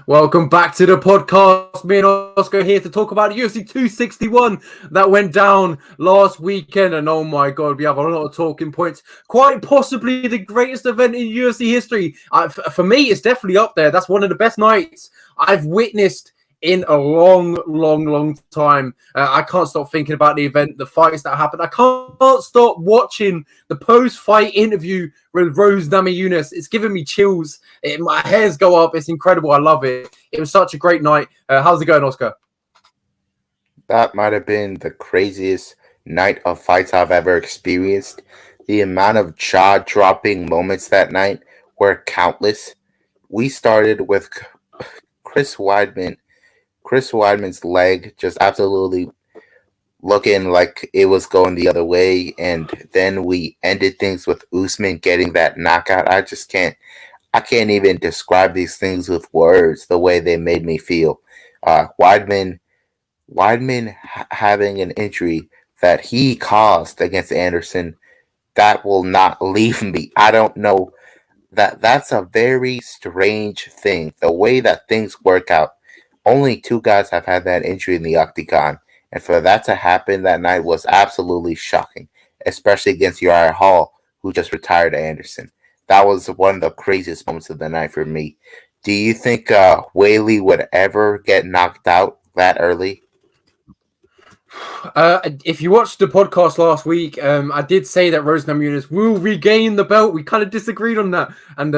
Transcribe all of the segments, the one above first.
Welcome back to the podcast. Me and Oscar here to talk about UFC 261 that went down last weekend. And oh my God, we have a lot of talking points. Quite possibly the greatest event in UFC history. For me, it's definitely up there. That's one of the best nights I've witnessed in a long time. I can't stop thinking about the event, the fights that happened. I can't stop watching the post-fight interview with Rose Namajunas. It's giving me chills. My hairs go up. It's incredible. I love it. It was such a great night. How's it going, Oscar? That might have been the craziest night of fights I've ever experienced. The amount of jaw-dropping moments that night were countless. We started with Chris Weidman. Chris Weidman's leg just absolutely looking like it was going the other way, and then we ended things with Usman getting that knockout. I can't even describe these things with words, the way they made me feel. Weidman having an injury that he caused against Anderson, that will not leave me. I don't know. That's a very strange thing. The way that things work out. Only two guys have had that injury in the octagon, and for that to happen that night was absolutely shocking, especially against Uriah Hall, who just retired Anderson. That was one of the craziest moments of the night for me. Do you think Whaley would ever get knocked out that early? If you watched the podcast last week, I did say that Rose Namajunas will regain the belt. We kind of disagreed on that, and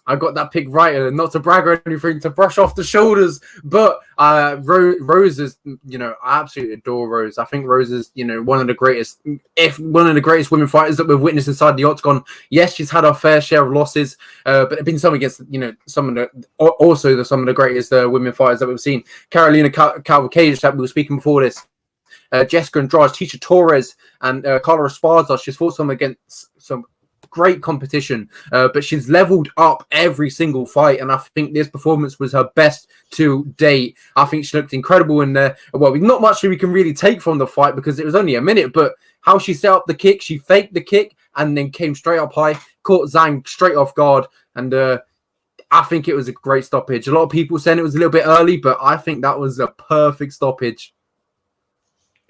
I got that pick right. Not to brag or anything, to brush off the shoulders, but Rose is, I absolutely adore Rose. I think Rose is, one of the greatest, if one of the greatest women fighters that we've witnessed inside the octagon. Yes, she's had her fair share of losses, but it's been some against, some of the greatest women fighters that we've seen. Carolina Calvacage, that we were speaking before this. Jessica Andrade, Tisha Torres, and Carla Esparza. She's fought some against some great competition, but she's leveled up every single fight, and I think this performance was her best to date. I think she looked incredible in there. Well, not much we can really take from the fight because it was only a minute, but how she set up the kick, she faked the kick and then came straight up high, caught Zhang straight off guard, and I think it was a great stoppage. A lot of people saying it was a little bit early, but I think that was a perfect stoppage.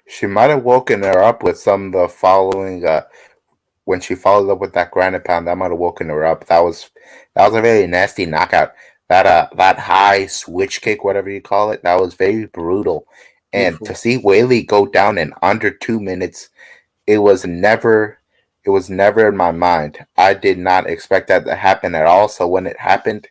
She might have woken her up with some of the following. When she followed up with that ground and pound, that might have woken her up. That was a very nasty knockout. That high switch kick, whatever you call it, that was very brutal. And to see Whaley go down in under 2 minutes, it was never in my mind. I did not expect that to happen at all. So when it happened,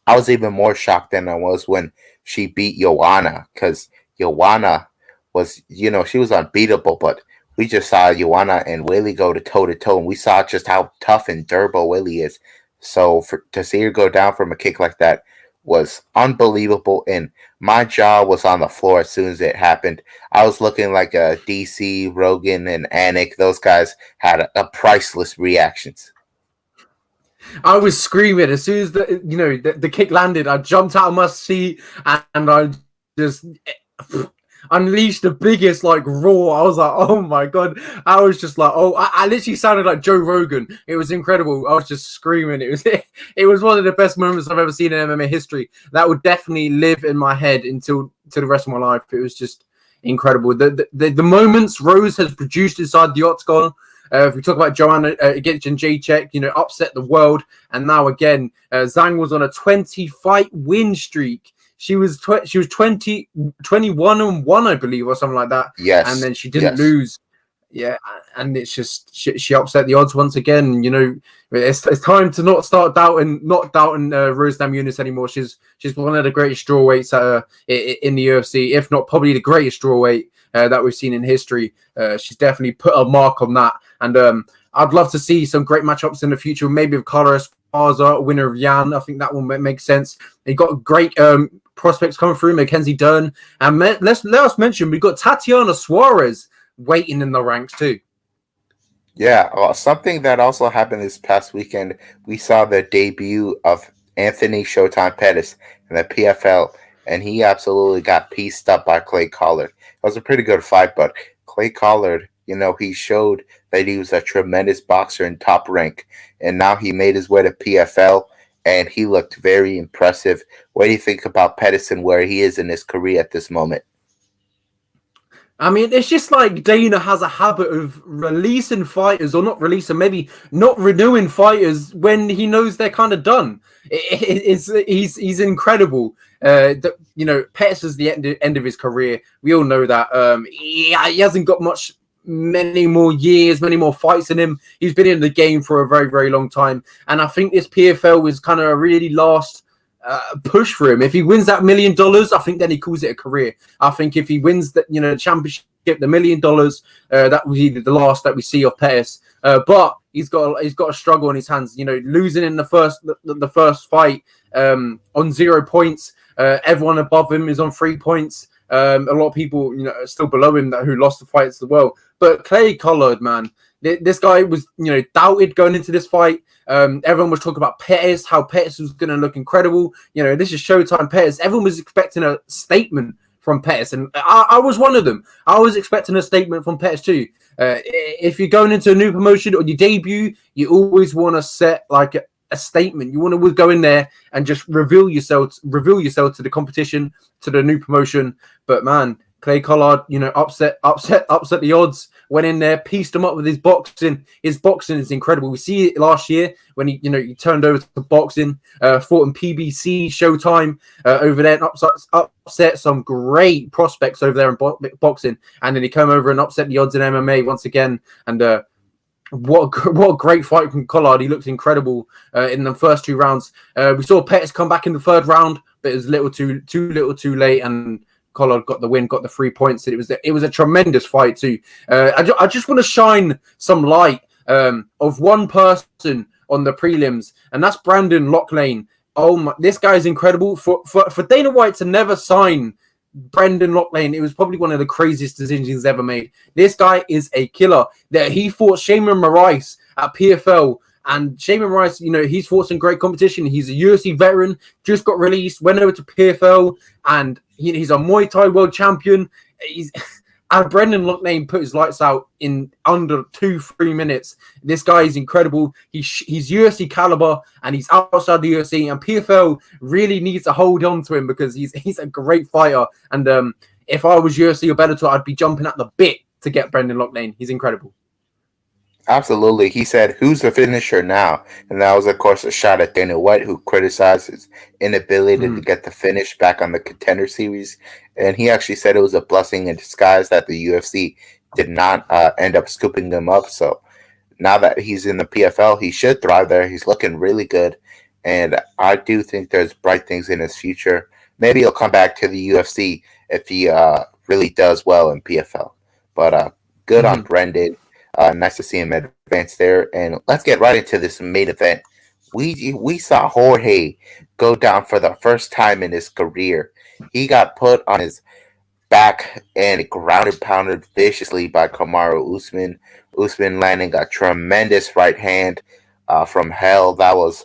I was even more shocked than I was when she beat Joanna, because Joanna was, she was unbeatable, but we just saw Joanna and Whaley go to toe, and we saw just how tough and durable Whaley is. So to see her go down from a kick like that was unbelievable, and my jaw was on the floor as soon as it happened. I was looking like a DC, Rogan, and Anik. Those guys had a priceless reactions. I was screaming as soon as the kick landed. I jumped out of my seat and I just unleashed the biggest roar. I was like, oh my God. I was just like, I literally sounded like Joe Rogan. It was incredible. I was just screaming. It was one of the best moments I've ever seen in MMA history. That would definitely live in my head until the rest of my life. It was just incredible. The moments Rose has produced inside the octagon. If we talk about Joanna against Jacek, upset the world. And now again, Zhang was on a 20-fight win streak. She was 21-1, I believe, or something like that. Yes. And then she didn't lose. Yeah, and it's just she upset the odds once again. It's time to not doubting Rose Namajunas anymore. She's one of the greatest strawweights in the UFC, if not probably the greatest strawweight that we've seen in history. She's definitely put a mark on that, and I'd love to see some great matchups in the future. Maybe with Carla Esparza, winner of Yan. I think that will make sense. They got great prospects coming through, Mackenzie Dern, and let us mention we've got Tatiana Suarez waiting in the ranks too. Yeah, something that also happened this past weekend, we saw the debut of Anthony Showtime Pettis in the PFL, and he absolutely got pieced up by Clay Collard. It was a pretty good fight, but Clay Collard, he showed that he was a tremendous boxer in Top Rank, and now he made his way to PFL, and he looked very impressive. What do you think about Pettis and where he is in his career at this moment? I mean, it's just like Dana has a habit of releasing fighters, or not releasing, maybe not renewing fighters when he knows they're kind of done. He's incredible. Pettis is the end of his career. We all know that. He hasn't got many more years, many more fights in him. He's been in the game for a very, very long time, and I think this PFL was kind of a really last push for him. If he wins that $1 million, I think then he calls it a career. I think if he wins the championship, the $1 million, that will be the last that we see of Pettis. But he's got a struggle on his hands. Losing in the first fight on 0 points. Everyone above him is on 3 points. A lot of people, still below him who lost the fights as well. But Clay Collard, man, this guy was, doubted going into this fight. Everyone was talking about Pettis, how Pettis was going to look incredible. This is Showtime Pettis. Everyone was expecting a statement from Pettis, and I was one of them. I was expecting a statement from Pettis too. If you're going into a new promotion or your debut, you always want to set like a statement. You want to go in there and just reveal yourself to the competition, to the new promotion. But man, Clay Collard, upset the odds. Went in there, pieced him up with his boxing. His boxing is incredible. We see it last year when he turned over to boxing, fought in PBC, Showtime over there, and upset some great prospects over there in boxing. And then he came over and upset the odds in MMA once again. And what a great fight from Collard. He looked incredible in the first 2 rounds. We saw Pettis come back in the 3rd round, but it was too late, and Collard got the win, got the 3 points. It was a tremendous fight too. I just want to shine some light of one person on the prelims, and that's Brandon Locklane. Oh my, this guy is incredible. For Dana White to never sign Brendan Locklane, it was probably one of the craziest decisions he's ever made. This guy is a killer. That he fought Shaman Moraes at PFL. And Shaman Moraes, he's fought some great competition. He's a UFC veteran, just got released, went over to PFL, and he's a Muay Thai world champion. And Brendan Locklane put his lights out in under 2-3 minutes. This guy is incredible. He's UFC caliber, and he's outside the UFC. And PFL really needs to hold on to him because he's a great fighter. And if I was UFC or Bellator, I'd be jumping at the bit to get Brendan Locklane. He's incredible. Absolutely. He said, "Who's the finisher now?" And that was, of course, a shot at Dana White, who criticized his inability to get the finish back on the Contender Series. And he actually said it was a blessing in disguise that the UFC did not end up scooping him up. So now that he's in the PFL, he should thrive there. He's looking really good. And I do think there's bright things in his future. Maybe he'll come back to the UFC if he really does well in PFL. But good on Brendan. Nice to see him advance there. And let's get right into this main event. We saw Jorge go down for the first time in his career. He got put on his back and grounded pounded viciously by Kamaru Usman. Usman landing a tremendous right hand from hell. That was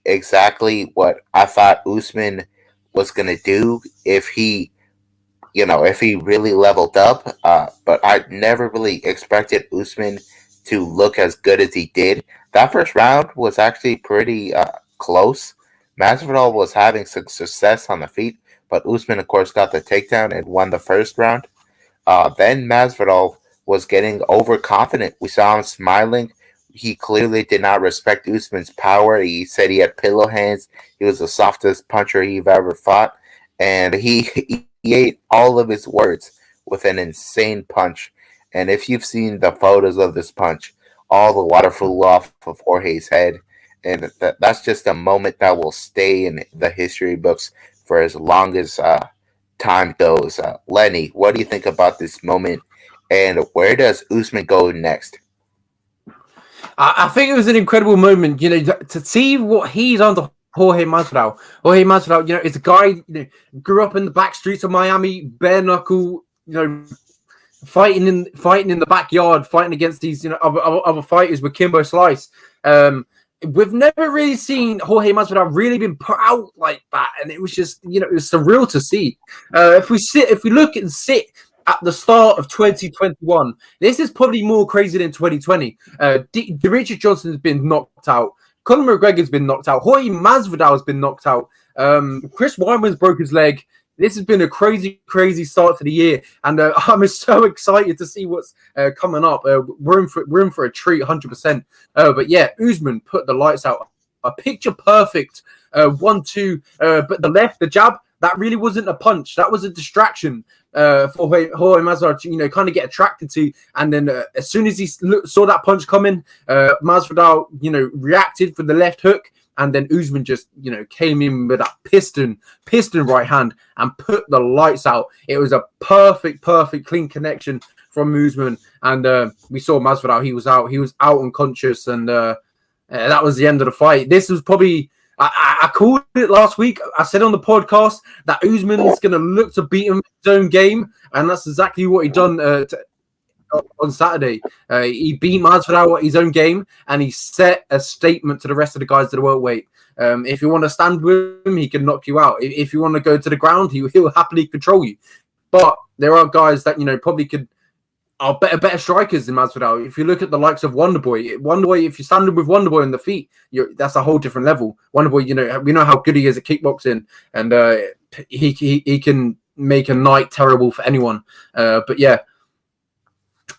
exactly what I thought Usman was going to do if he really leveled up, but I never really expected Usman to look as good as he did. That first round was actually pretty close. Masvidal was having some success on the feet, but Usman, of course, got the takedown and won the first round. Then Masvidal was getting overconfident. We saw him smiling. He clearly did not respect Usman's power. He said he had pillow hands. He was the softest puncher he've ever fought, and he ate all of his words with an insane punch. And if you've seen the photos of this punch, all the water flew off of Jorge's head. And that's just a moment that will stay in the history books for as long as time goes. Lenny, what do you think about this moment? And where does Usman go next? I think it was an incredible moment, to see what he's done to Jorge Masvidal. Jorge Masvidal, is a guy, grew up in the back streets of Miami, bare knuckle, fighting in the backyard, fighting against these, other fighters with Kimbo Slice. We've never really seen Jorge Masvidal really been put out like that, and it was just, it was surreal to see. If we look and sit at the start of 2021, this is probably more crazy than 2020. Demetrius Johnson has been knocked out. Conor McGregor's been knocked out. Jorge Masvidal's been knocked out. Chris Weidman's broke his leg. This has been a crazy, crazy start to the year, and I'm so excited to see what's coming up. We're in for a treat, 100%. But yeah, Usman put the lights out. A picture perfect 1-2, but the jab, that really wasn't a punch. That was a distraction for Jorge Masvidal to, kind of get attracted to. And then as soon as he saw that punch coming, Masvidal, reacted for the left hook. And then Usman just, came in with that piston right hand and put the lights out. It was a perfect, clean connection from Usman. And we saw Masvidal, he was out unconscious. And that was the end of the fight. This was probably, I called it last week. I said on the podcast that Usman's going to look to beat him in his own game. And that's exactly what he done on Saturday. He beat Masvidal at his own game, and he set a statement to the rest of the guys to the welterweight. If you want to stand with him, he can knock you out. If you want to go to the ground, he'll happily control you. But there are guys that probably are better strikers than Masvidal. If you look at the likes of Wonderboy, if you're standing with Wonderboy on the feet, that's a whole different level. Wonderboy, we know how good he is at kickboxing, and he can make a night terrible for anyone. But yeah.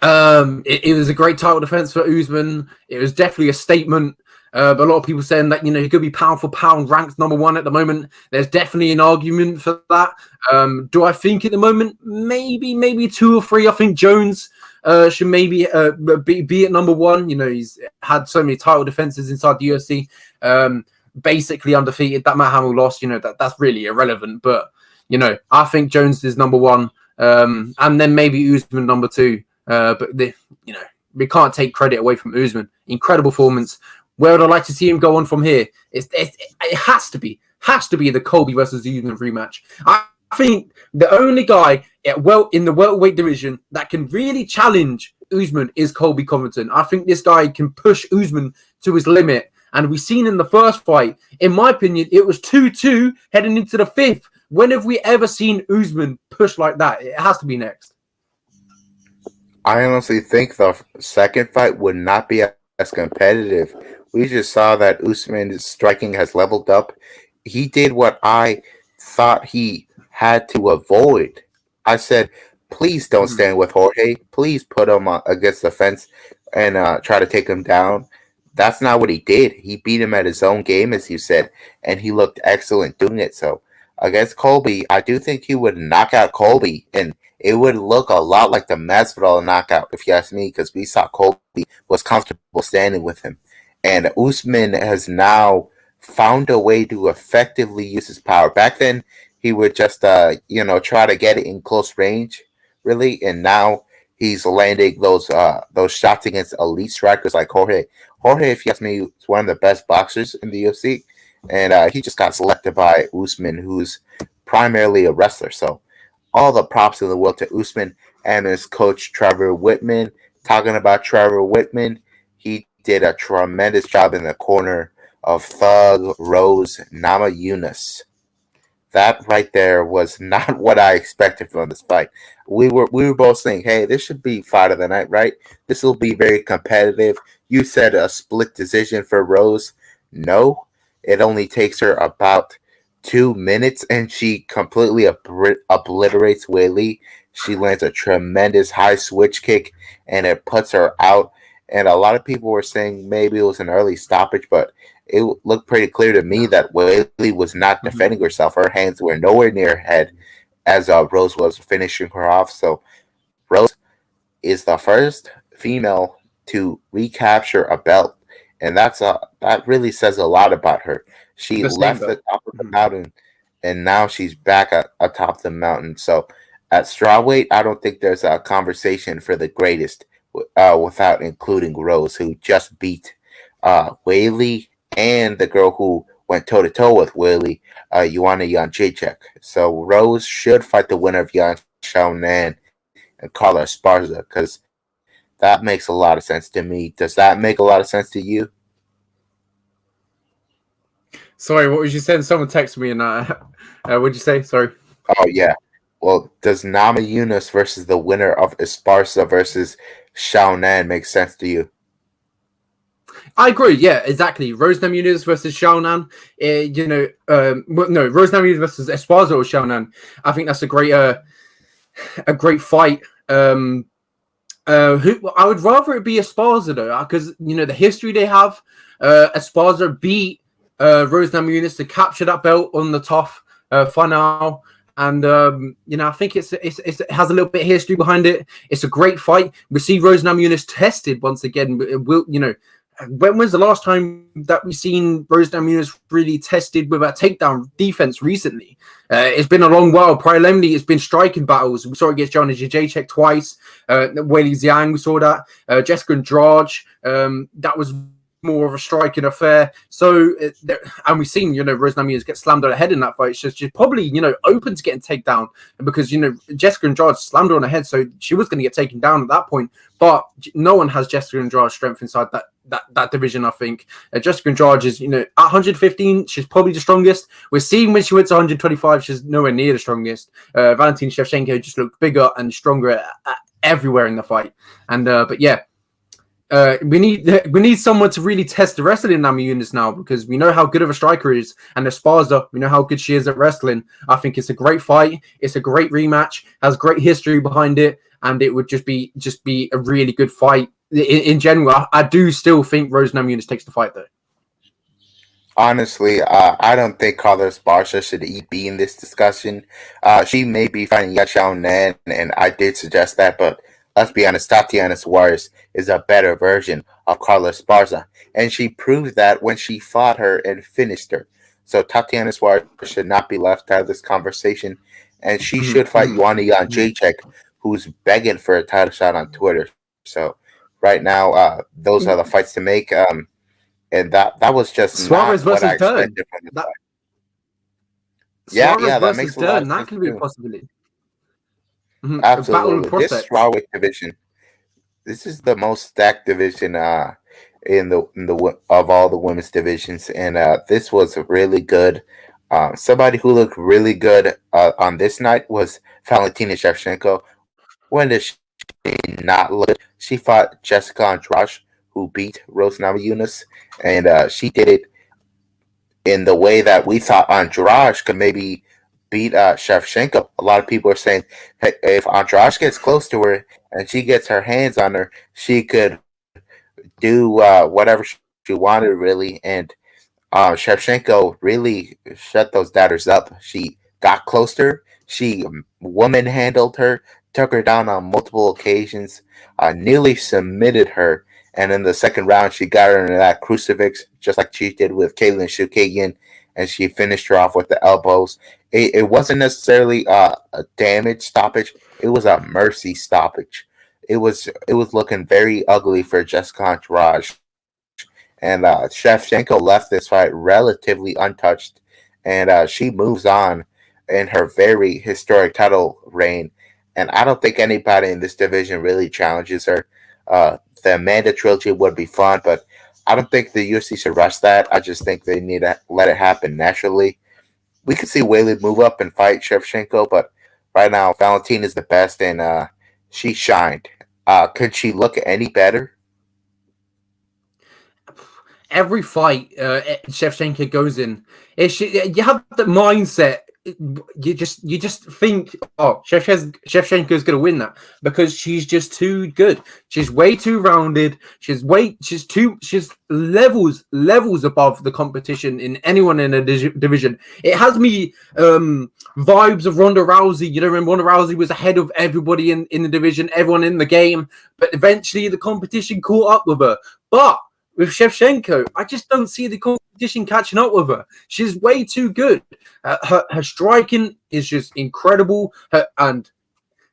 It was a great title defense for Usman. It was definitely a statement. But a lot of people saying that he could be pound for pound ranked number one at the moment. There's definitely an argument for that. Do I think at the moment maybe 2 or 3? I think Jones should maybe be at number one. He's had so many title defenses inside the UFC. Basically undefeated. That Matt Hamill lost. That's really irrelevant. But I think Jones is number one, and then maybe Usman number 2. But we can't take credit away from Usman. Incredible performance. Where would I like to see him go on from here? It has to be the Colby versus Usman rematch. I think the only guy in the welterweight division that can really challenge Usman is Colby Covington. I think this guy can push Usman to his limit. And we've seen in the first fight, in my opinion, it was 2-2 heading into the 5th. When have we ever seen Usman push like that? It has to be next. I honestly think the second fight would not be as competitive. We just saw that Usman's striking has leveled up. He did what I thought he had to avoid. I said, please don't stand with Jorge. Please put him against the fence and try to take him down. That's not what he did. He beat him at his own game, as you said, and he looked excellent doing it. So against Colby, I do think he would knock out Colby, and it would look a lot like the Masvidal knockout, if you ask me, because we saw Colby was comfortable standing with him. And Usman has now found a way to effectively use his power. Back then, he would just, try to get it in close range, really. And now he's landing those shots against elite strikers like Jorge. Jorge, if you ask me, is one of the best boxers in the UFC. And he just got selected by Usman, who's primarily a wrestler. So all the props in the world to Usman and his coach, Trevor Whitman. Talking about Trevor Whitman, he did a tremendous job in the corner of Thug, Rose, Namajunas. That right there was not what I expected from this fight. We were both saying, hey, this should be fight of the night, right? This will be very competitive. You said a split decision for Rose. No, it only takes her about 2 minutes, and she completely obliterates Weili. She lands a tremendous high switch kick, and it puts her out. And a lot of people were saying maybe it was an early stoppage, but it looked pretty clear to me that Weili was not defending herself. Her hands were nowhere near her head as Rose was finishing her off. So Rose is the first female to recapture a belt, and that really says a lot about her. She left the top of the mountain, and now she's back atop the mountain. So at strawweight, I don't think there's a conversation for the greatest without including Rose, who just beat Weili and the girl who went toe-to-toe with Weili, Joanna Jędrzejczyk. So Rose should fight the winner of Yan Xiaonan and Carla Esparza, because that makes a lot of sense to me. Does that make a lot of sense to you? Sorry, what was you saying? Someone texted me and what'd you say? Sorry. Oh, yeah. Well, does Namajunas versus the winner of Esparza versus Xiaonan make sense to you? I agree. Yeah, exactly. Rose Namajunas versus Xiaonan. Rose Namajunas versus Esparza or Xiaonan. I think that's a great fight. Who I would rather it be Esparza though, because the history they have. Esparza beat Rose Namajunas to capture that belt on the tough final. And I think it has a little bit of history behind it. It's a great fight. We see Rose Namajunas tested once again. When was the last time that we've seen Rose Namajunas really tested with a takedown defense recently? It's been a long while. Preliminarily, it's been striking battles. We saw it against Joanna Jędrzejczyk twice. Weili Zhang, we saw that. Jessica Andrade, that was more of a striking affair. So, and we've seen, Rose Namajunas get slammed on the head in that fight. She's probably, open to getting taken down because, Jessica Andrade slammed her on the head. So she was going to get taken down at that point. But no one has Jessica Andrade's strength inside that division, I think. Jessica Andrade is, at 115, she's probably the strongest. We're seeing when she went to 125, she's nowhere near the strongest. Valentina Shevchenko just looked bigger and stronger everywhere in the fight. And, but yeah. We need someone to really test the wrestling in Namajunas now because we know how good of a striker he is, and Esparza, we know how good she is at wrestling. I think it's a great fight. It's a great rematch. Has great history behind it, and it would just be a really good fight in general. I do still think Rose Namajunas takes the fight though. Honestly, I don't think Carla Esparza should be in this discussion. She may be fighting Yachao Nan, and I did suggest that, but let's be honest, Tatiana Suarez is a better version of Carla Esparza, and she proved that when she fought her and finished her. So Tatiana Suarez should not be left out of this conversation, and she should fight Joanna Jędrzejczyk, who's begging for a title shot on Twitter. So right now, those are the fights to make. And that was just Suarez not what I versus Dern. expected from the fight. Yeah, that makes a lot of That sense could be a too. possibility. Absolutely. This strawweight division, this is the most stacked division in the of all the women's divisions, and this was really good. Somebody who looked really good on this night was Valentina Shevchenko. When did she not look? She fought Jessica Andrade, who beat Rose Namajunas, and she did it in the way that we thought Andrade could maybe beat Shevchenko. A lot of people are saying, hey, if Andrade gets close to her and she gets her hands on her, she could do whatever she wanted, really. And Shevchenko really shut those doubters up. She got close to her. She woman handled her, took her down on multiple occasions, nearly submitted her. And in the second round, she got her into that crucifix, just like she did with Katlyn Chookagian, and she finished her off with the elbows. It wasn't necessarily a damage stoppage. It was a mercy stoppage. It was looking very ugly for Jessica Andrade. And Shevchenko left this fight relatively untouched, and she moves on in her very historic title reign. And I don't think anybody in this division really challenges her. The Amanda trilogy would be fun, but I don't think the UFC should rush that. I just think they need to let it happen naturally. We could see Weili move up and fight Shevchenko, but right now Valentina is the best, and she shined. Could she look any better? Every fight Shevchenko goes in, you have the mindset. You just think, oh, Shevchenko is going to win that because she's just too good. She's way too rounded. She's levels above the competition in anyone in a division. It has me vibes of Ronda Rousey. You know, when Ronda Rousey was ahead of everybody in the division, everyone in the game, but eventually the competition caught up with her. But with Shevchenko, I just don't see the competition catching up with her. She's way too good. Her striking is just incredible. And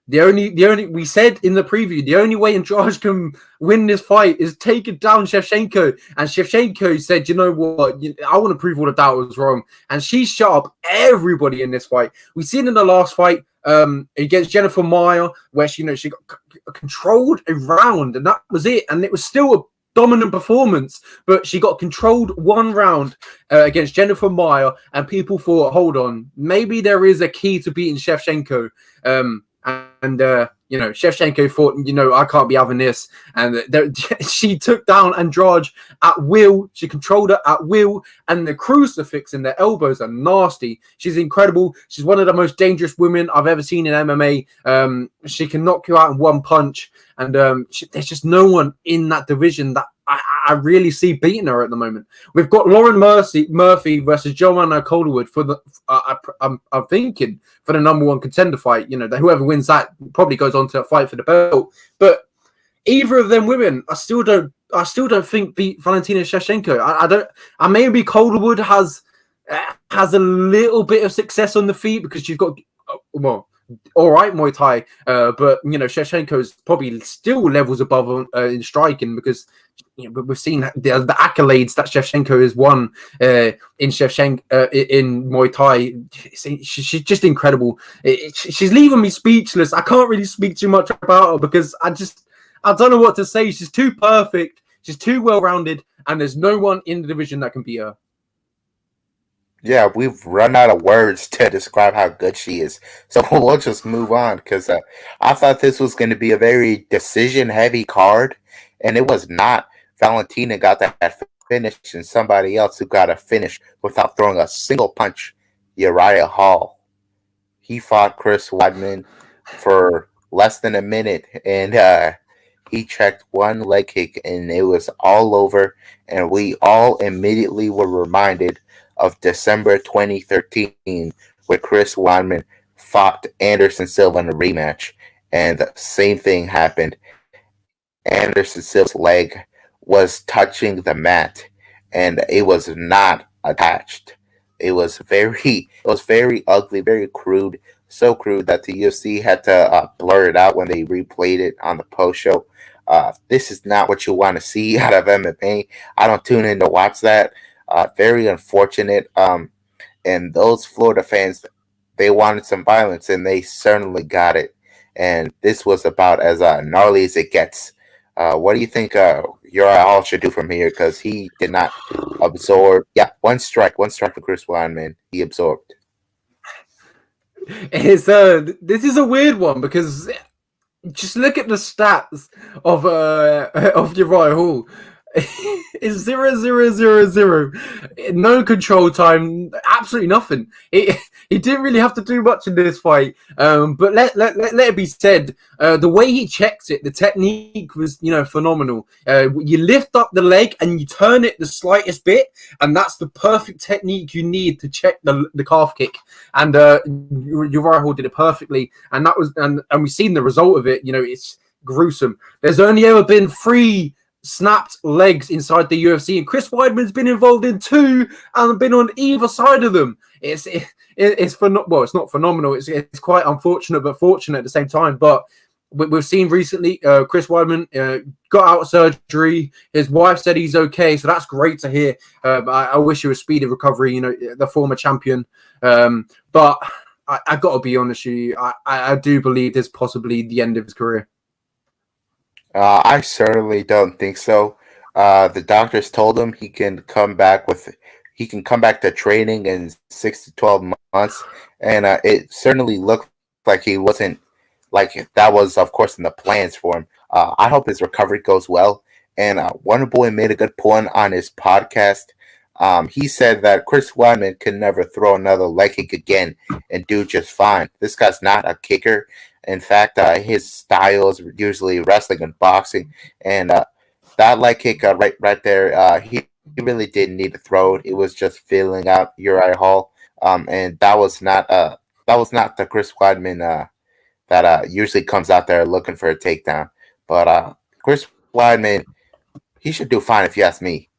the only we said in the preview, the only way Andrade can win this fight is take it down Shevchenko. And Shevchenko said, you know what? I want to prove all the doubters wrong. And she shut up everybody in this fight. We seen in the last fight against Jennifer Maia, where she got controlled a round, and that was it. And it was still a dominant performance, but she got controlled one round against Jennifer Maia, and people thought, hold on, maybe there is a key to beating Shevchenko. And Shevchenko thought, I can't be having this, and she took down Andrade at will. She controlled her at will, and the crucifix and the elbows are nasty. She's incredible. She's one of the most dangerous women I've ever seen in MMA. She can knock you out in one punch, and there's just no one in that division that I really see beating her at the moment. We've got Lauren Murphy versus Joanna Calderwood for the. I'm thinking for the number one contender fight. That whoever wins that probably goes on to fight for the belt. But either of them women, I still don't think beat Valentina Shevchenko. I don't. Maybe Calderwood has a little bit of success on the feet because she's got all right Muay Thai, but Shevchenko is probably still levels above in striking because we've seen the accolades that Shevchenko has won in Muay Thai. She's just incredible. She's leaving me speechless. I can't really speak too much about her because I don't know what to say. She's too perfect. She's too well-rounded, and there's no one in the division that can beat her. Yeah, we've run out of words to describe how good she is. So we'll just move on because I thought this was going to be a very decision-heavy card, and it was not. Valentina got that finish, and somebody else who got a finish without throwing a single punch, Uriah Hall. He fought Chris Weidman for less than a minute, and he checked one leg kick, and it was all over, and we all immediately were reminded of December 2013, where Chris Weidman fought Anderson Silva in a rematch, and the same thing happened. Anderson Silva's leg was touching the mat, and it was not attached. It was very ugly, very crude, so crude that the UFC had to blur it out when they replayed it on the post show. This is not what you want to see out of MMA. I don't tune in to watch that. Very unfortunate. And those Florida fans, they wanted some violence, and they certainly got it. And this was about as gnarly as it gets. What do you think Uriah Hall should do from here? Because he did not absorb. Yeah, one strike for Chris Weidman. He absorbed. This is a weird one because just look at the stats of Uriah Hall. It's 0-0-0-0. No control time, absolutely nothing. He didn't really have to do much in this fight. But let it be said, the way he checks it, the technique was phenomenal. You lift up the leg and you turn it the slightest bit, and that's the perfect technique you need to check the calf kick. And Uriah Hall did it perfectly, and that was and we've seen the result of it. It's gruesome. There's only ever been 3 snapped legs inside the UFC, and Chris Weidman's been involved in 2 and been on either side of them. It's not phenomenal. It's quite unfortunate, but fortunate at the same time. But we've seen recently, Chris Weidman got out of surgery. His wife said he's okay, so that's great to hear. I wish you a speedy recovery. The former champion. But I got to be honest with you. I do believe this is possibly the end of his career. I certainly don't think so. The doctors told him he can come back to training in 6 to 12 months, and it certainly looked like he wasn't like that was, of course, in the plans for him. I hope his recovery goes well. And Wonderboy made a good point on his podcast. He said that Chris Weidman can never throw another leg kick again and do just fine. This guy's not a kicker. In fact, his style is usually wrestling and boxing, and that leg kick right there, he really didn't need to throw it. It was just filling out Uriah Hall, and that was not the Chris Weidman that usually comes out there looking for a takedown. But Chris Weidman, he should do fine if you ask me.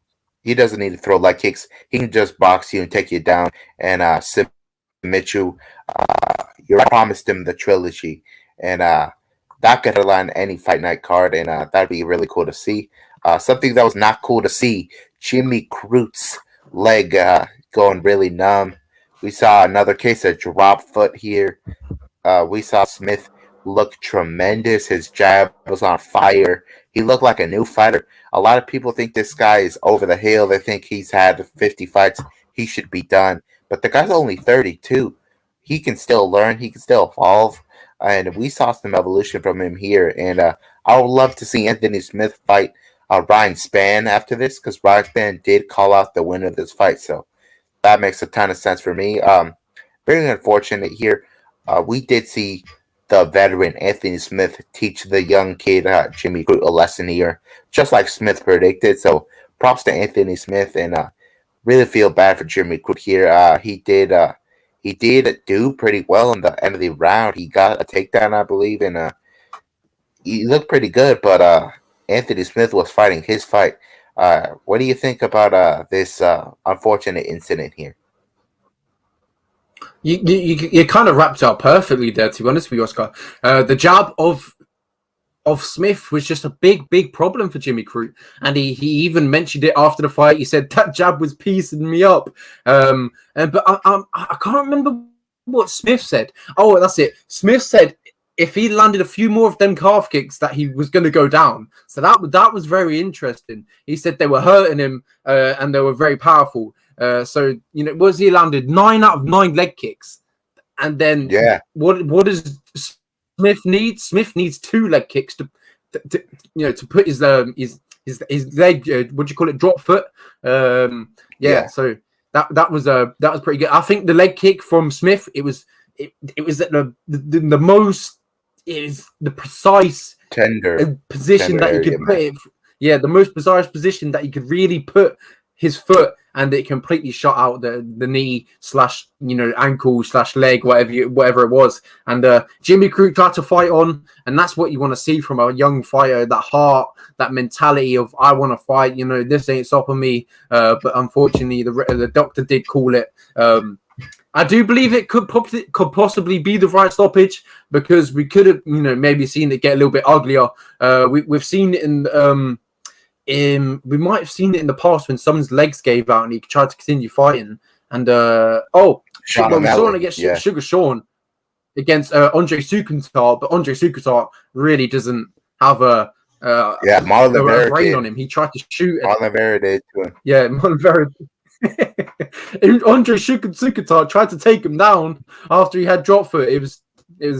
He doesn't need to throw leg kicks. He can just box you and take you down and submit you. You promised him the trilogy, and that could headline any fight night card, and that'd be really cool to see. Something that was not cool to see, Jimmy Crute's leg going really numb. We saw another case of drop foot here. We saw Smith look tremendous. His jab was on fire. He looked like a new fighter. A lot of people think this guy is over the hill. They think he's had 50 fights. He should be done. But the guy's only 32. He can still learn. He can still evolve. and we saw some evolution from him here. And I would love to see Anthony Smith fight Ryan Spann after this, because Ryan Spann did call out the winner of this fight, so that makes a ton of sense for me. Very unfortunate here. We did see the veteran Anthony Smith teach the young kid Jimmy Crute a lesson here, just like Smith predicted. So props to Anthony Smith, and really feel bad for Jimmy Crute here. He did do pretty well in the end of the round. He got a takedown, I believe, and he looked pretty good. But Anthony Smith was fighting his fight. What do you think about this unfortunate incident here? You kind of wrapped it up perfectly there, to be honest with you, Oscar. The jab of Smith was just a big problem for Jimmy Crute, and he even mentioned it after the fight. He said that jab was piecing me up. But I can't remember what Smith said. Oh, that's it. Smith said if he landed a few more of them calf kicks, that he was going to go down. So that was very interesting. He said they were hurting him, and they were very powerful. So was he landed 9 out of 9 leg kicks, and then what does Smith need? Smith needs 2 leg kicks to put his leg, what do you call it, drop foot. So that was pretty good. I think the leg kick from Smith, it was at the most, is the precise tender position that you could put it. Yeah, the most precise position that you could really put his foot, and it completely shot out the knee / ankle / leg, whatever it was. And Jimmy Crute tried to fight on, and that's what you want to see from a young fighter, that heart, that mentality of I want to fight, this ain't stopping me. But unfortunately the doctor did call it. I do believe it could possibly be the right stoppage, because we could have maybe seen it get a little bit uglier. We've seen it we might have seen it in the past when someone's legs gave out and he tried to continue fighting. And we saw it against Sugar Sean against Andre Sukutar, but Andre Sukutar really doesn't have a brain on him. He tried to shoot. Marlon Vera did to him. Yeah, Marlon Vera. Andre Sukutar tried to take him down after he had drop foot. It was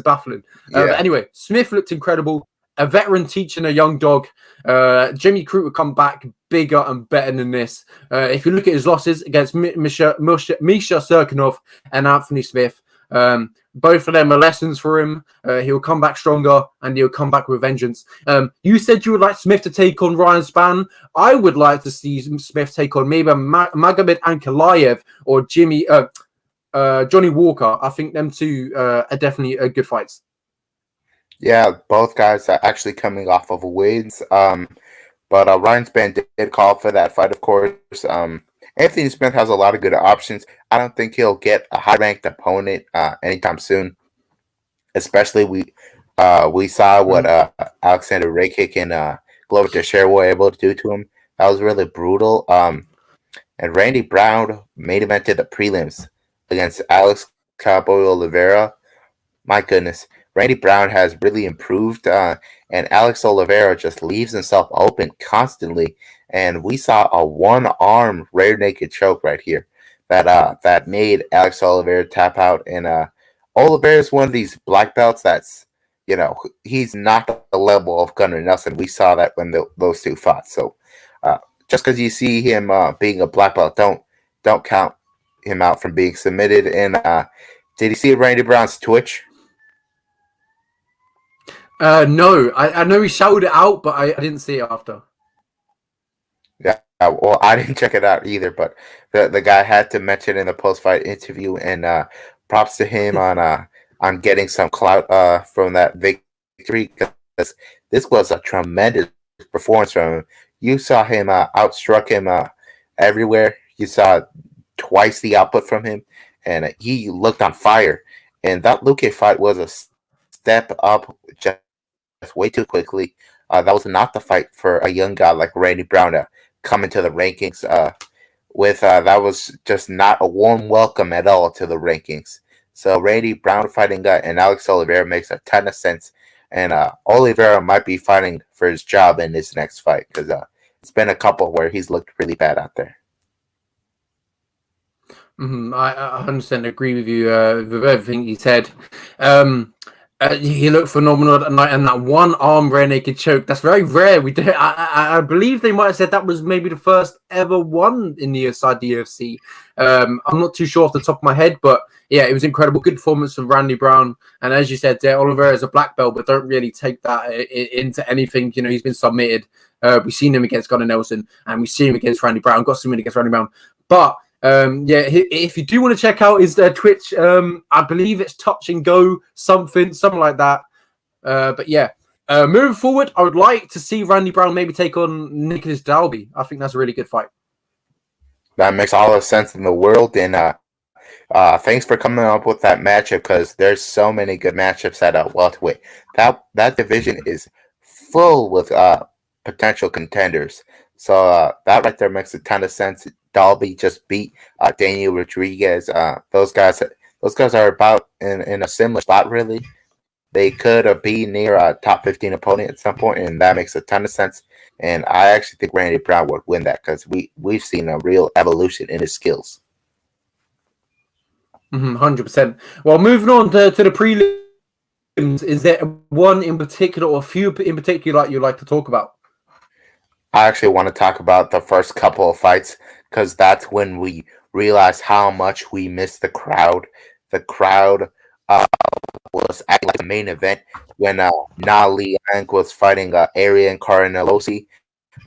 baffling. But anyway, Smith looked incredible. A veteran teaching a young dog. Jimmy Crute would come back bigger and better than this. If you look at his losses against Misha Serkinov and Anthony Smith, both of them are lessons for him. He'll come back stronger, and he'll come back with vengeance. You said you would like Smith to take on Ryan Spann. I would like to see Smith take on maybe Magomed Ankalaev or Johnny Walker. I think them two are definitely good fights. Yeah, both guys are actually coming off of wins. But Ryan Spann did call for that fight, of course. Anthony Smith has a lot of good options. I don't think he'll get a high-ranked opponent anytime soon. Especially we saw what Alexander Rakic and Glover Teixeira were able to do to him. That was really brutal. And Randy Brown main evented the prelims against Alex Cowboy Oliveira. My goodness. Randy Brown has really improved, and Alex Oliveira just leaves himself open constantly. And we saw a one-arm rear naked choke right here that made Alex Oliveira tap out. And Oliveira is one of these black belts that's, he's not the level of Gunnar Nelson. We saw that when those two fought. So just because you see him being a black belt, don't count him out from being submitted. And did you see Randy Brown's Twitch? No, I know he shouted it out, but I didn't see it after. Yeah, well, I didn't check it out either, but the guy had to mention in the post-fight interview, and props to him on getting some clout from that victory, because this was a tremendous performance from him. You saw him outstruck him everywhere. You saw twice the output from him, and he looked on fire. And that Luque fight was a step up just way too quickly. That was not the fight for a young guy like Randy Brown to come into the rankings with. That was just not a warm welcome at all to the rankings. So Randy Brown fighting and Alex Oliveira makes a ton of sense. And Oliveira might be fighting for his job in this next fight, because it's been a couple where he's looked really bad out there. I 100% agree with you with everything you said. He looked phenomenal that night, and that one arm rear naked choke, that's very rare. We did. I believe they might have said that was maybe the first ever one in the inside the UFC. I'm not too sure off the top of my head, but yeah, it was incredible. Good performance from Randy Brown, and as you said, Oliveira is a black belt, but don't really take that into anything. You know, he's been submitted. We've seen him against Gunnar Nelson, and we've seen him against Randy Brown. Got submitted against Randy Brown, but. Yeah, if you do want to check out his Twitch, I believe it's Touch and Go something like that. But yeah, moving forward, I would like to see Randy Brown maybe take on Nicholas Dalby. I think that's a really good fight. That makes all the sense in the world, and thanks for coming up with that matchup because there's so many good matchups at welterweight. That division is full with potential contenders. So that right there makes a ton of sense. Dalby just beat Daniel Rodriguez. Those guys are about in a similar spot, really. They could be near a top 15 opponent at some point, and that makes a ton of sense. And I actually think Randy Brown would win that because we've seen a real evolution in his skills. 100%. Well, moving on to the prelims, is there one in particular or a few in particular you'd like to talk about? I actually want to talk about the first couple of fights because that's when we realized how much we missed the crowd. The crowd was acting like the main event when Na Liang was fighting Ariane Carnelossi.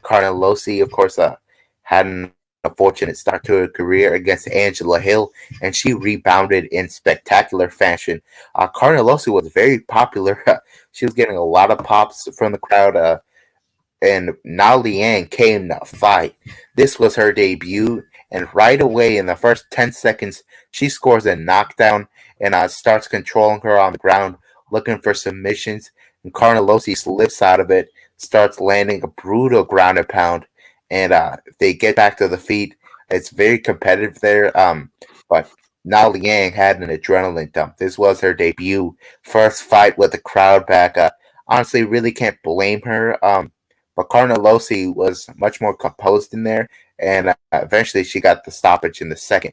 Carnelossi, of course, had an unfortunate start to her career against Angela Hill, and she rebounded in spectacular fashion. Carnelossi was very popular. She was getting a lot of pops from the crowd. And Na Liang came to fight. This was her debut, and right away in the first 10 seconds, she scores a knockdown and starts controlling her on the ground, looking for submissions. And Carnelossi slips out of it, starts landing a brutal ground and pound, and they get back to the feet. It's very competitive there, but Na Liang had an adrenaline dump. This was her debut, first fight with the crowd back. Honestly, really can't blame her. But Carnelossi was much more composed in there, and eventually she got the stoppage in the second.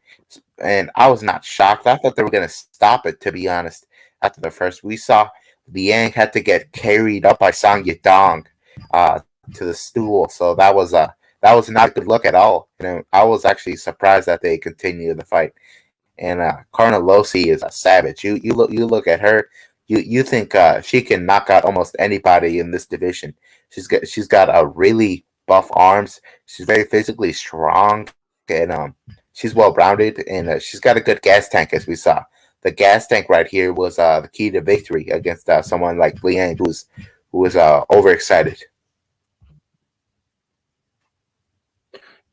And I was not shocked. I thought they were going to stop it, to be honest. After the first, we saw Liang had to get carried up by Song Yadong to the stool. So that was not a good look at all. And I was actually surprised that they continued the fight. And Carnelossi is a savage. You look at her. You think she can knock out almost anybody in this division. She's got a really buff arms. She's very physically strong, and she's well rounded, and she's got a good gas tank, as we saw. The gas tank right here was the key to victory against someone like Liang, who was overexcited.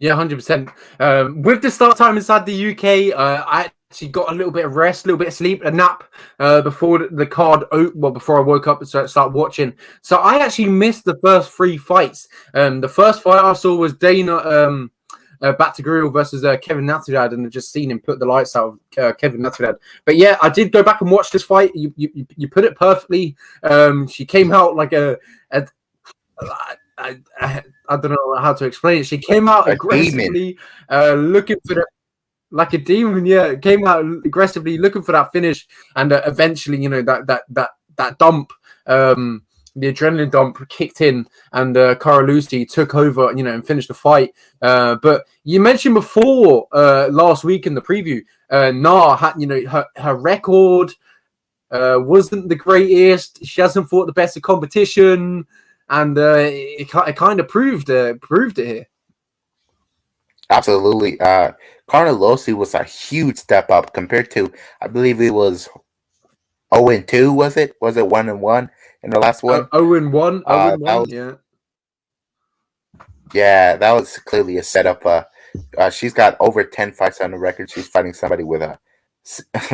Yeah, 100%. With the start time inside the UK, I actually got a little bit of rest, a little bit of sleep, a nap before the card. Before I woke up and started watching. So I actually missed the first three fights. The first fight I saw was Dana Batagrill versus Kevin Natividad, and I just seen him put the lights out of Kevin Natividad. But yeah, I did go back and watch this fight. You put it perfectly. She came out like I don't know how to explain it. She came out aggressively, looking for the like a demon. Yeah, came out aggressively looking for that finish, and eventually, you know, that dump, the adrenaline dump kicked in, and Carnelossi took over, you know, and finished the fight. But you mentioned before last week in the preview, Na had, you know, her record wasn't the greatest. She hasn't fought the best of competition. And it kind of proved it here. Absolutely. Carnelossi was a huge step up compared to, I believe it was 0-2, was it? Was it 1-1 in the last one? 0-1. 0-1, yeah. Yeah, that was clearly a setup. She's got over 10 fights on the record. She's fighting somebody with a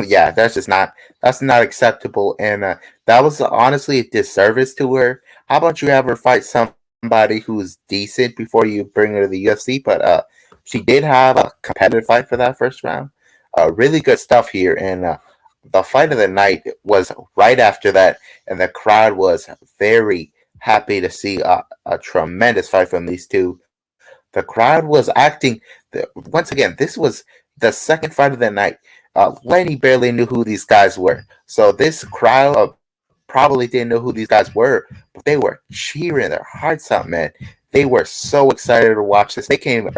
yeah, that's not acceptable, and that was honestly a disservice to her. How about you have her fight somebody who's decent before you bring her to the UFC? But she did have a competitive fight for that first round. Really good stuff here, and the fight of the night was right after that, and the crowd was very happy to see a tremendous fight from these two. The crowd was acting. Once again, this was the second fight of the night. Lenny barely knew who these guys were. So this crowd probably didn't know who these guys were, but they were cheering their hearts out, man. They were so excited to watch this. They came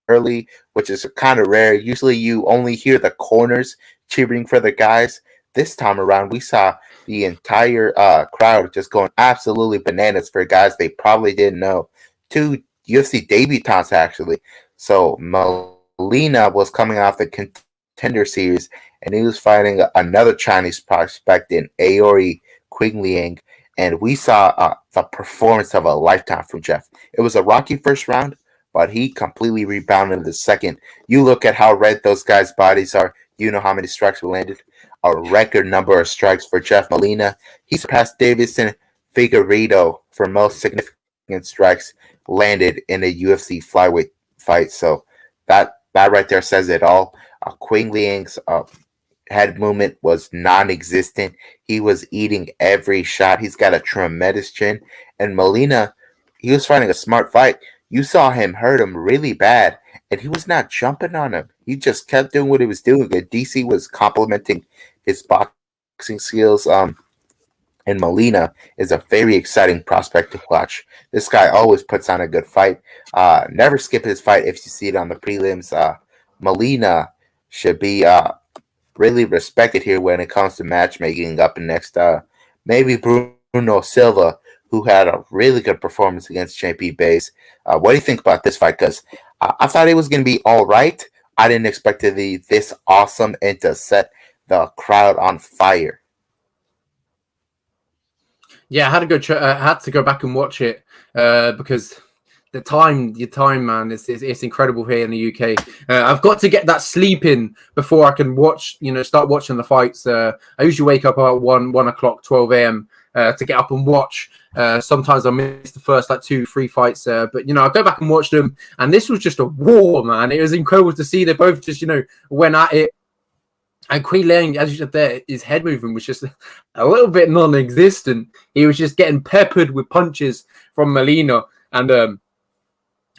early, which is kind of rare. Usually you only hear the corners cheering for the guys. This time around, we saw the entire crowd just going absolutely bananas for guys they probably didn't know. 2 UFC debutants, actually. So Molina was coming off the Contender Series, and he was fighting another Chinese prospect in Aori Qingliang, and we saw the performance of a lifetime from Jeff. It was a rocky first round, but he completely rebounded in the second. You look at how red those guys' bodies are, you know how many strikes were landed. A record number of strikes for Jeff Molina. He surpassed Davison Figueiredo for most significant strikes landed in a UFC flyweight fight. So that right there says it all. Qing Liang's head movement was non-existent. He was eating every shot. He's got a tremendous chin. And Molina, he was fighting a smart fight. You saw him hurt him really bad, and he was not jumping on him. He just kept doing what he was doing. And DC was complimenting his boxing skills. And Molina is a very exciting prospect to watch. This guy always puts on a good fight. Never skip his fight if you see it on the prelims. Molina should be really respected here when it comes to matchmaking. Up next, maybe Bruno Silva, who had a really good performance against JP Bays. What do you think about this fight? Because I thought it was going to be all right. I didn't expect it to be this awesome and to set the crowd on fire. Yeah, I had to go back and watch it because the time, man, it's incredible here in the UK. I've got to get that sleep in before I can watch, start watching the fights. I usually wake up about 1 o'clock, 12 a.m. To get up and watch. Sometimes I miss the first 2-3 fights, but I go back and watch them, and this was just a war, man. It was incredible to see. They both just went at it. And Queen Liang, as you said there, his head movement was just a little bit non-existent. He was just getting peppered with punches from Molina. And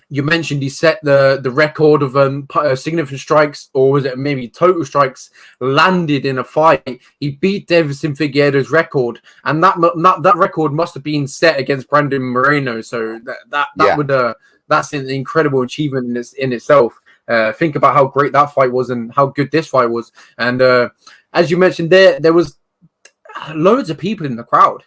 you mentioned he set the record of significant strikes, or was it maybe total strikes, landed in a fight. He beat Davison Figueiredo's record, and that record must have been set against Brandon Moreno. So that's an incredible achievement in itself. Think about how great that fight was and how good this fight was. And as you mentioned, there was loads of people in the crowd,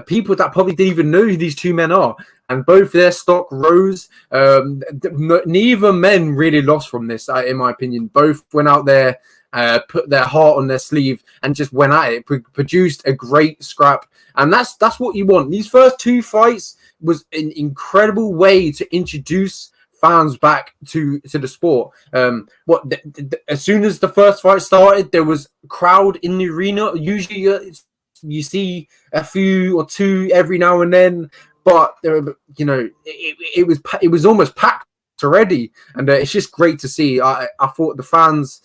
people that probably didn't even know who these two men are. And both their stock rose. Neither men really lost from this, in my opinion. Both went out there, put their heart on their sleeve, and just went at it. Produced a great scrap, and that's what you want. These first 2 fights was an incredible way to introduce fans back to the sport. As soon as the first fight started, there was a crowd in the arena. Usually, you see a few or two every now and then, but it was almost packed already, and it's just great to see. I thought the fans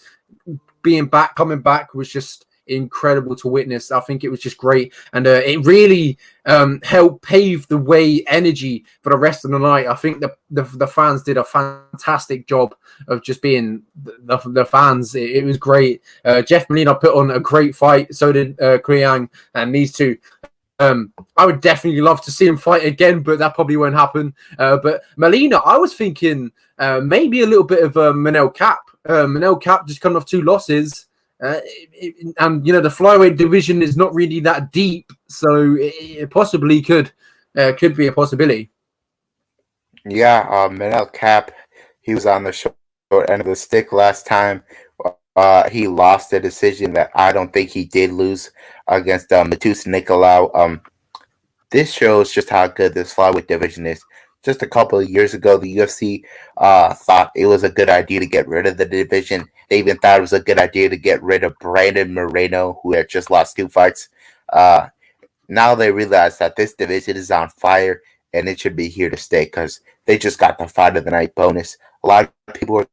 coming back was just incredible to witness. I think it was just great, and it really helped pave the way, energy for the rest of the night. I think the fans did a fantastic job of just being the fans. It was great. Jeff Molina put on a great fight. So did Kriang, and these two. I would definitely love to see him fight again, but that probably won't happen. But Molina, I was thinking maybe a little bit of Manel Cap. Manel Cap just coming off 2 losses. And the flyweight division is not really that deep, so it possibly could be a possibility. Yeah, Manel Cap, he was on the short end of the stick last time. He lost a decision that I don't think he did lose against Matus Nicolau. This shows just how good this flyweight division is. Just a couple of years ago, the UFC thought it was a good idea to get rid of the division. They even thought it was a good idea to get rid of Brandon Moreno, who had just lost 2 fights. Now they realize that this division is on fire, and it should be here to stay because they just got the fight of the night bonus. A lot of people were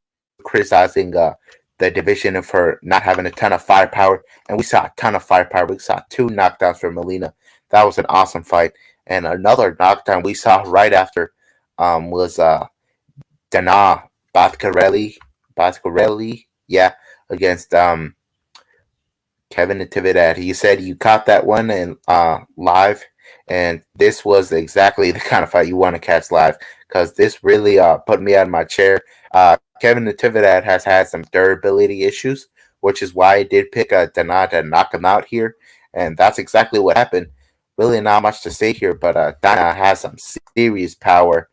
criticizing the division for not having a ton of firepower, and we saw a ton of firepower. We saw 2 knockdowns from Molina. That was an awesome fight. And another knockdown we saw right after was Dana Bhattacharya, against Kevin Natividad. He said you caught that one in live, and this was exactly the kind of fight you want to catch live because this really put me out of my chair. Kevin Natividad has had some durability issues, which is why I did pick Dana to knock him out here, and that's exactly what happened. Really not much to say here, but Dana has some serious power.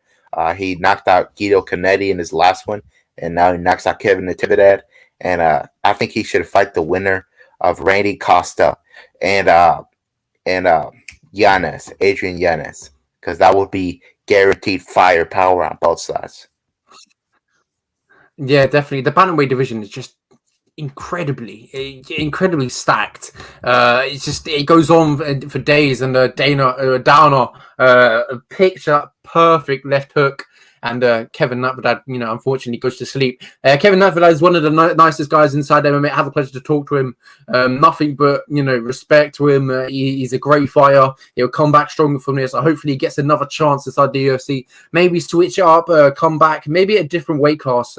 He knocked out Guido Canetti in his last one, and now he knocks out Kevin Natividad. And I think he should fight the winner of Randy Costa and Janaz, Adrian Janaz, because that would be guaranteed firepower on both sides. Yeah, definitely. The bantamweight division is just incredibly stacked. It goes on for days, and Downer picked up perfect left hook. And Kevin Natividad, unfortunately goes to sleep. Kevin Natividad is one of the nicest guys inside MMA. I have the pleasure to talk to him. Nothing but, respect to him. He's a great fighter. He'll come back stronger from this. So hopefully he gets another chance inside the UFC. Maybe switch it up, come back, maybe a different weight class.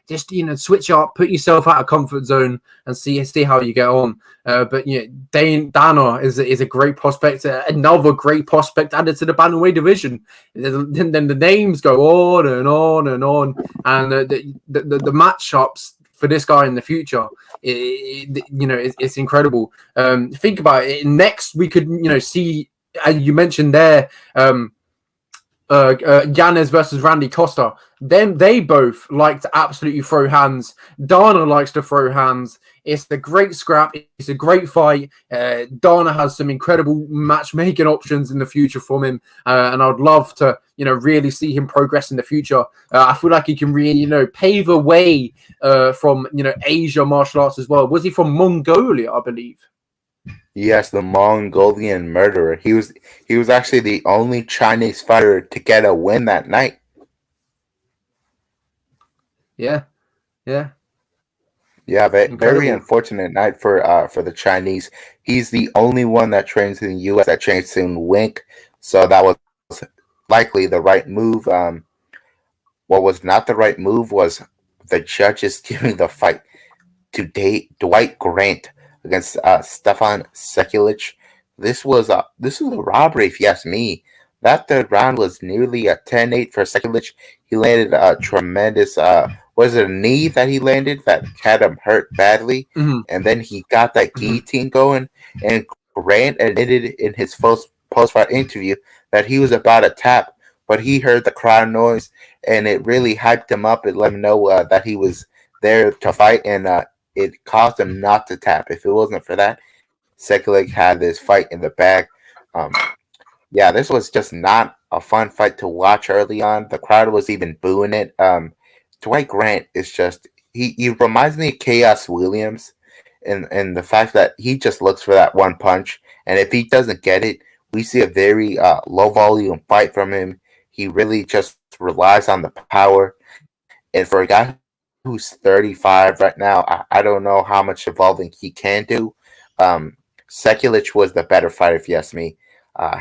Just switch up, put yourself out of comfort zone, and see how you get on. But Dana is a great prospect, another great prospect added to the bantamweight division. Then the names go on and on and on, and the matchups for this guy in the future, it's incredible. Think about it. Next, we could see, as you mentioned there, Janaz versus Randy Costa. They both like to absolutely throw hands. Dana likes to throw hands. It's a great scrap. It's a great fight. Dana has some incredible matchmaking options in the future from him, and I'd love to really see him progress in the future. I feel like he can really pave a way from Asia martial arts as well. Was he from Mongolia, I believe? Yes, the Mongolian murderer. He was actually the only Chinese fighter to get a win that night. Yeah. Very unfortunate night for the Chinese. He's the only one that trains in the U.S. that trains in Wink, so that was likely the right move. What was not the right move was the judges giving the fight to Dwight Grant against Stefan Sekulic. This was a robbery, if you ask me. That third round was nearly a 10-8 for Sekulic. He landed a tremendous was it a knee that he landed that had him hurt badly? Mm-hmm. And then he got that guillotine going, and Grant admitted in his post-fight interview that he was about to tap, but he heard the crowd noise, and it really hyped him up and let him know that he was there to fight, and it caused him not to tap. If it wasn't for that, Sekulic had this fight in the bag. This was just not a fun fight to watch early on. The crowd was even booing it. Dwight Grant is just he reminds me of Chaos Williams, and the fact that he just looks for that one punch, and if he doesn't get it, we see a very low volume fight from him. He really just relies on the power, and for a guy who's 35 right now, I don't know how much evolving he can do. Sekulic was the better fighter, if you ask me.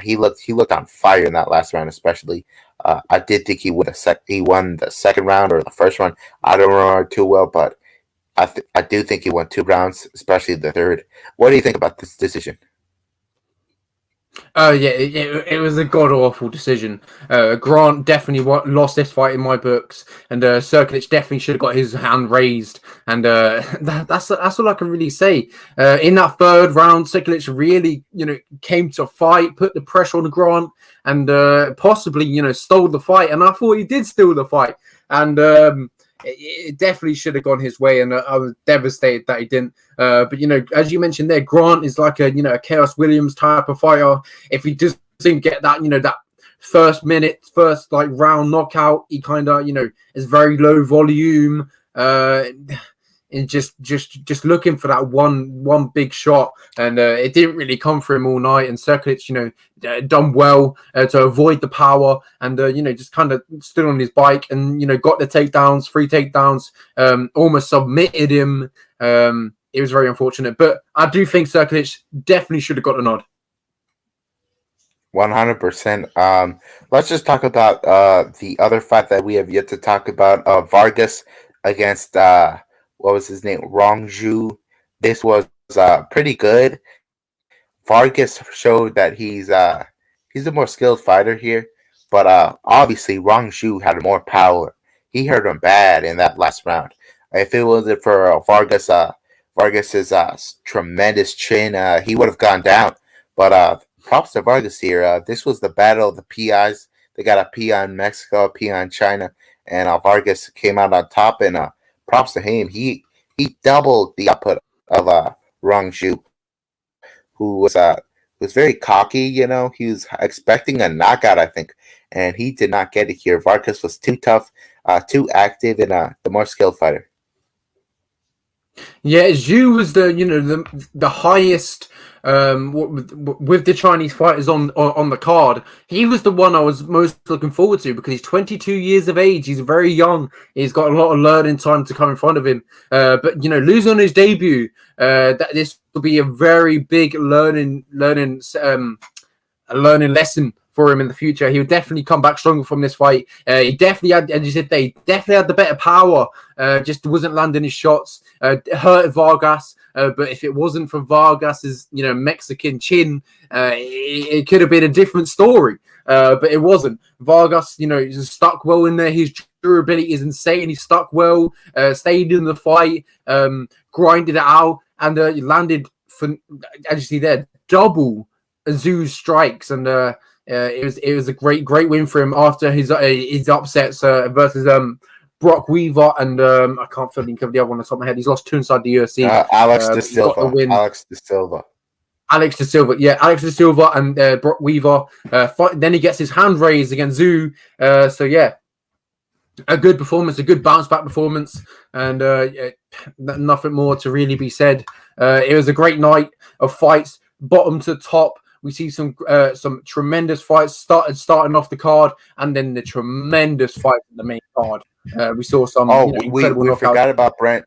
He looked on fire in that last round, especially. I did think he won the second round or the first round. I don't remember too well, but I do think he won 2 rounds, especially the third. What do you think about this decision? It was a god awful decision. Grant definitely lost this fight in my books, and Sekulic definitely should have got his hand raised. And that's all I can really say. In that third round, Sekulic really came to fight, put the pressure on Grant, and possibly stole the fight. And I thought he did steal the fight, and it definitely should have gone his way, and I was devastated that he didn't. But as you mentioned there, Grant is like a Chaos Williams type of fighter. If he doesn't get that that first round knockout, he kind of is very low volume, and just looking for that one big shot, and it didn't really come for him all night. And Sekulic, done well to avoid the power, and just kind of stood on his bike and got the takedowns, 3 takedowns, almost submitted him. It was very unfortunate, but I do think Sekulic definitely should have got a nod. 100%. Let's just talk about the other fight that we have yet to talk about. Vargas against what was his name? Rongju. This was pretty good. Vargas showed that he's a more skilled fighter here, but obviously Wang Zhu had more power. He hurt him bad in that last round. If it wasn't for Vargas's tremendous chin, he would have gone down. But props to Vargas here. This was the battle of the PIs. They got a PI in Mexico, a PI in China, and Vargas came out on top. And props to him. He doubled the output of Wang Zhu, who was very cocky. You know, he was expecting a knockout, I think, and he did not get it here. Vargas was too tough, too active, and the more skilled fighter. Yeah, Zhu was the highest with the Chinese fighters on the card. He was the one I was most looking forward to because he's 22 years of age. He's very young. He's got a lot of learning time to come in front of him. But losing on his debut, this will be a very big learning lesson for him in the future. He would definitely come back stronger from this fight. He definitely had, as you said, they definitely had the better power. Just wasn't landing his shots. Hurt Vargas. But if it wasn't for Vargas's, Mexican chin, it could have been a different story. But it wasn't. Vargas, he's stuck well in there. His durability is insane. He stuck well, stayed in the fight, grinded it out, and landed for, as you see there, double Zhu's strikes, and it was a great win for him after his upsets versus Brock Weaver and I can't think of the other one on the top of my head. He's lost two inside the UFC. Alex De Silva. Alex De Silva. Yeah, Alex De Silva and Brock Weaver. Then he gets his hand raised against Zhu. So yeah, a good performance, a good bounce back performance, and nothing more to really be said. It was a great night of fights, bottom to top. We see some tremendous fights starting off the card, and then the tremendous fight in the main card. We saw some. We forgot about Brent.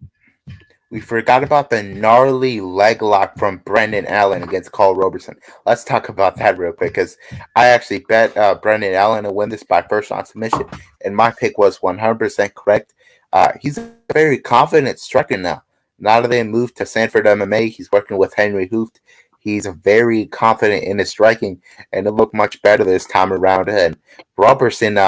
We forgot about the gnarly leg lock from Brendan Allen against Carl Roberson. Let's talk about that real quick because I actually bet Brendan Allen to win this by first round submission, and my pick was 100% correct. He's a very confident striker now. Now that they moved to Sanford MMA, he's working with Henry Hooft. He's very confident in his striking, and it looked much better this time around. And Roberson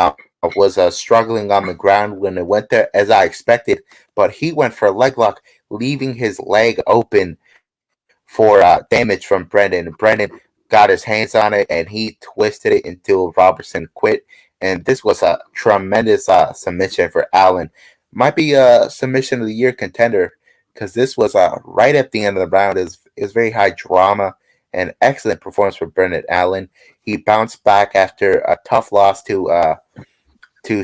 was struggling on the ground when it went there, as I expected, but he went for a leg lock, leaving his leg open for damage from Brendan. Brendan got his hands on it, and he twisted it until Roberson quit. And this was a tremendous submission for Allen. Might be a submission of the year contender because this was right at the end of the round. Is very high drama and excellent performance for Brendan Allen. He bounced back after a tough loss to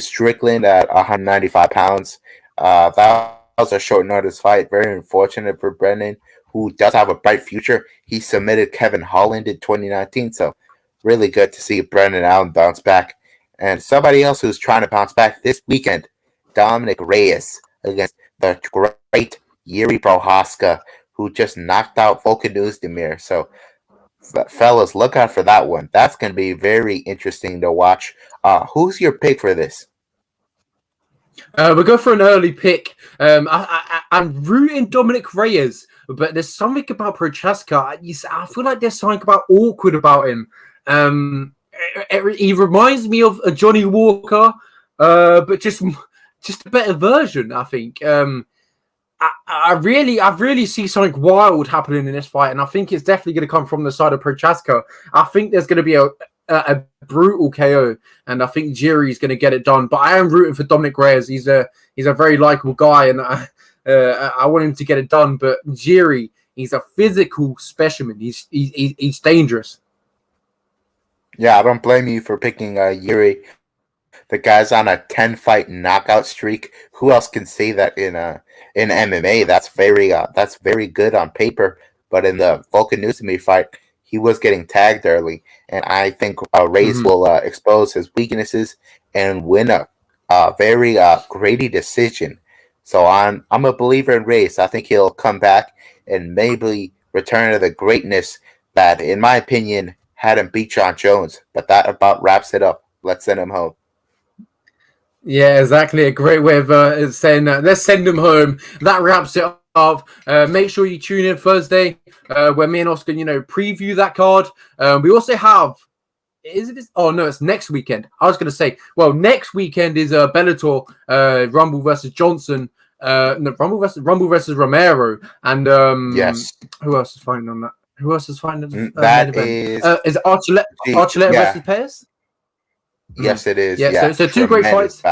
Strickland at 195 pounds. That was a short notice fight. Very unfortunate for Brendan, who does have a bright future. He submitted Kevin Holland in 2019, so really good to see Brendan Allen bounce back. And somebody else who's trying to bounce back this weekend, Dominic Reyes against the great Yuri Prohaska, who just knocked out Volkan Oezdemir. So, fellas, look out for that one. That's going to be very interesting to watch. Who's your pick for this? We'll go for an early pick. I'm rooting Dominic Reyes, but there's something about Prochaska. I feel like there's something about awkward about him. He reminds me of a Johnny Walker, but just a better version, I think. I really see something wild happening in this fight, and I think it's definitely going to come from the side of Prochaska. I think there's going to be a brutal KO, and I think Jiri's going to get it done. But I am rooting for Dominic Reyes. He's a very likable guy, and I want him to get it done. But Jiri, he's a physical specimen. He's dangerous. Yeah, I don't blame you for picking Yuri. The guy's on a 10-fight knockout streak. Who else can say that in MMA? That's very good on paper. But in the Volkan Oezdemir fight, he was getting tagged early, and I think Reyes will expose his weaknesses and win a very Grady decision. So I'm a believer in Reyes. I think he'll come back and maybe return to the greatness that, in my opinion, had him beat John Jones. But that about wraps it up. Let's send him home. Yeah, exactly. A great way of saying that. Let's send him home. That wraps it Make sure you tune in Thursday where me and Oscar, preview that card. We also have. Is it this? Oh no, it's next weekend. I was going to say, well, next weekend is Bellator Rumble versus Johnson. No, Rumble versus Romero, and yes. Who else is fighting on that? Who else is fighting? That is it Archuleta versus Perez? Yes, it is. Yeah, so two great fights.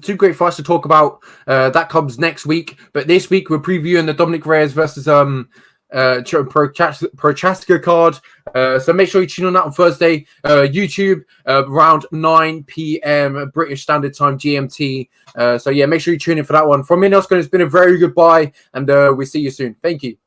Two great fights to talk about. That comes next week, but this week we're previewing the Dominic Reyes versus Prochaska card. So make sure you tune on that on Thursday. YouTube around 9 p.m. British Standard Time GMT. So yeah, make sure you tune in for that one. From me, Oscar, it's been a very good bye, and we see you soon. Thank you.